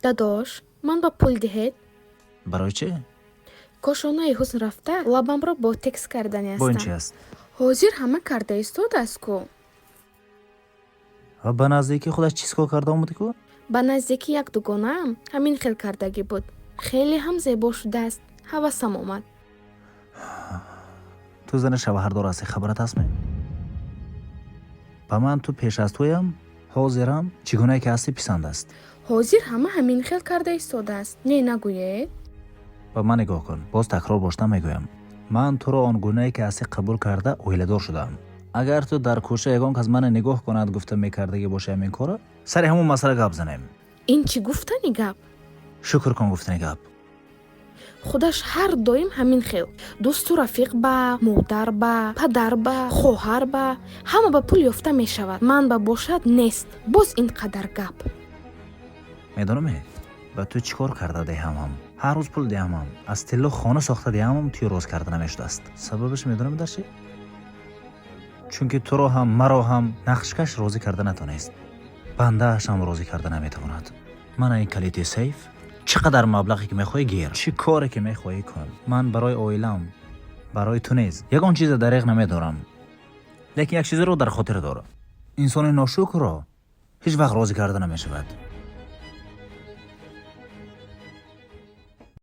داداش من با پول دهید. برای چه؟ کاشانه حسن رفته لبم را با تکس کردنی با این چی هستم. است؟ حاضر همه کرده ایستاد است کو. و به نزدیکی خودش چیز که کرده آمده کو؟ با نزدیکی یک دوگانه همین خیل کردگی بود. خیلی هم زیبا شده است. حواسم آمد. تو زن شوهردار هستی خبرت هست می؟ با من تو پیش از تویم حاضرم چگونه که هستی پسند است. حاضر همه همین خیل کرده ایستاد است. نه نگوید. با من نگاه کن، باز تکرار باشتم میگویم من تو را آنگونه که هستی قبول کرده اویله‌دار شدم. اگر تو در کوشه یگان که از من نگاه کند گفته میکردگی باشه همین کارا سر همون مسئله گپ زنیم. این چی گفتنی گپ؟ شکر کن گفتنی گپ. خودش هر دویم همین خیل. دوست و رفیق با مادر با پدر با خواهر با همه با پول یافته می شود. من با باشد نیست. باز این قدر گپ. میدونم با تو چیکار کرده دهمم؟ هر روز پول دهمم. از تلو خانه ساخته دهمم توی روز کردن نمیشده است. سببش میدونم در چی؟ چون که تو رو هم مرا هم نقشکش راضی کرده نتونست. بنده هم راضی کرده نمیتواند. من این کلیت سیف چقدر مبلغی که میخوای گیر، چی کاری که میخوای کن. من برای اویلم برای تو نیز یگان چیز دریغ نمیدارم، لیکن یک چیز رو در خاطر دارم. انسان ناشکر را هیچ وقت راضی کرده نمیشود.